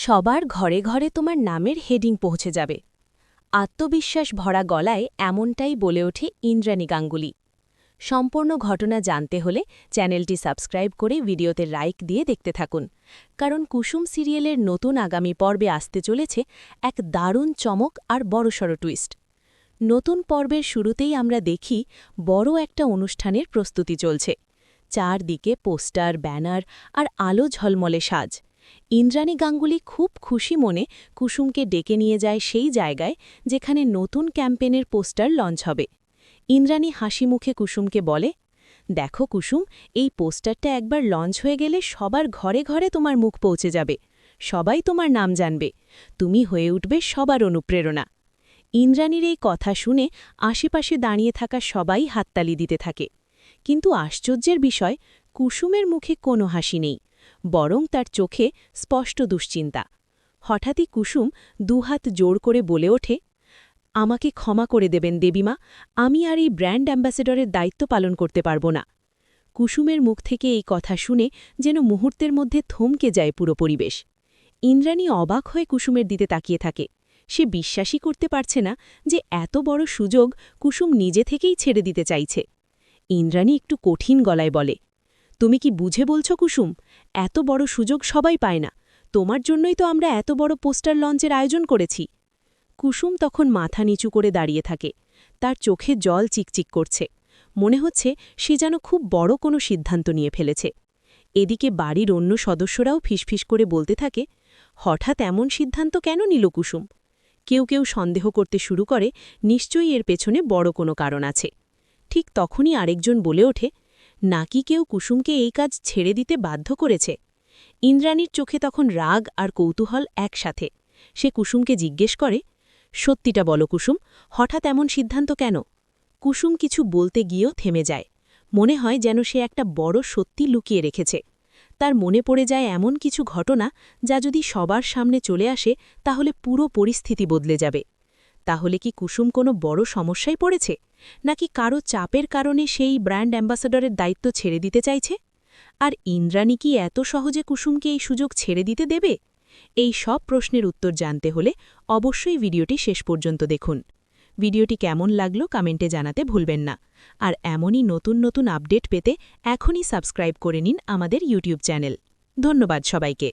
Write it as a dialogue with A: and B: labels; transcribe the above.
A: সবার ঘরে ঘরে তোমার নামের হেডিং পৌঁছে যাবে। আত্মবিশ্বাস ভরা গলায় এমনটাই বলে ওঠে ইন্দ্রাণী গাঙ্গুলি। সম্পূর্ণ ঘটনা জানতে হলে চ্যানেলটি সাবস্ক্রাইব করে ভিডিওতে লাইক দিয়ে দেখতে থাকুন, কারণ কুসুম সিরিয়ালের নতুন আগামী পর্বে আসতে চলেছে এক দারুণ চমক আর বড়সড় টুইস্ট। নতুন পর্বের শুরুতেই আমরা দেখি বড় একটা অনুষ্ঠানের প্রস্তুতি চলছে। চারদিকে পোস্টার, ব্যানার আর আলো ঝলমলে সাজ। ইন্দ্রাণী গাঙ্গুলি খুব খুশি মনে কুসুমকে ডেকে নিয়ে যায় সেই জায়গায় যেখানে নতুন ক্যাম্পেনের পোস্টার লঞ্চ হবে। ইন্দ্রাণী হাসি মুখে কুসুমকে বলে, দেখো কুসুম, এই পোস্টারটা একবার লঞ্চ হয়ে গেলে সবার ঘরে ঘরে তোমার মুখ পৌঁছে যাবে, সবাই তোমার নাম জানবে, তুমি হয়ে উঠবে সবার অনুপ্রেরণা। ইন্দ্রাণীর এই কথা শুনে আশেপাশে দাঁড়িয়ে থাকা সবাই হাততালি দিতে থাকে। কিন্তু আশ্চর্যের বিষয়, কুসুমের মুখে কোনো হাসি নেই, বরং তার চোখে স্পষ্ট দুশ্চিন্তা। হঠাৎই কুসুম দুহাত জোড় করে বলে ওঠে, আমাকে ক্ষমা করে দেবেন দেবীমা, আমি আর এই ব্র্যান্ড অ্যাম্বাসেডরের দায়িত্ব পালন করতে পারব না। কুসুমের মুখ থেকে এই কথা শুনে যেন মুহূর্তের মধ্যে থমকে যায় পুরো পরিবেশ। ইন্দ্রাণী অবাক হয়ে কুসুমের দিকে তাকিয়ে থাকে। সে বিশ্বাসই করতে পারছে না যে এত বড় সুযোগ কুসুম নিজে থেকেই ছেড়ে দিতে চাইছে। ইন্দ্রাণী একটু কঠিন গলায় বলে, তুমি কি বুঝে বলছো কুসুম? এত বড় সুযোগ সবাই পায় না, তোমার জন্যই তো আমরা এত বড় পোস্টার লঞ্চের আয়োজন করেছি। কুসুম তখন মাথা নিচু করে দাঁড়িয়ে থাকে, তার চোখে জল চিকচিক করছে। মনে হচ্ছে সে যেন খুব বড় কোনো সিদ্ধান্ত নিয়ে ফেলেছে। এদিকে বাড়ির অন্য সদস্যরাও ফিসফিস করে বলতে থাকে, হঠাৎ এমন সিদ্ধান্ত কেন নিল কুসুম? কেউ কেউ সন্দেহ করতে শুরু করে, নিশ্চয়ই এর পেছনে বড় কোনো কারণ আছে। ঠিক তখনই আরেকজন বলে ওঠে, নাকি কেউ কুসুমকে এই কাজ ছেড়ে দিতে বাধ্য করেছে। ইন্দ্রাণীর চোখে তখন রাগ আর কৌতূহল একসাথে। সে কুসুমকে জিজ্ঞেস করে, সত্যিটা বলো কুসুম, হঠাৎ এমন সিদ্ধান্ত কেন? কুসুম কিছু বলতে গিয়েও থেমে যায়। মনে হয় যেন সে একটা বড় সত্যি লুকিয়ে রেখেছে। তার মনে পড়ে যায় এমন কিছু ঘটনা যা যদি সবার সামনে চলে আসে তাহলে পুরো পরিস্থিতি বদলে যাবে। তাহলে কি কুসুম কোনো বড় সমস্যায় পড়েছে, নাকি কারো চাপের কারণে সেই ব্র্যান্ড অ্যাম্বাসেডরের দায়িত্ব ছেড়ে দিতে চাইছে? আর ইন্দ্রাণী কি এত সহজে কুসুমকে এই সুযোগ ছেড়ে দিতে দেবে? এই সব প্রশ্নের উত্তর জানতে হলে অবশ্যই ভিডিওটি শেষ পর্যন্ত দেখুন। ভিডিওটি কেমন লাগলো কমেন্টে জানাতে ভুলবেন না। আর এমনই নতুন নতুন আপডেট পেতে এখনই সাবস্ক্রাইব করে নিন আমাদের ইউটিউব চ্যানেল। ধন্যবাদ সবাইকে।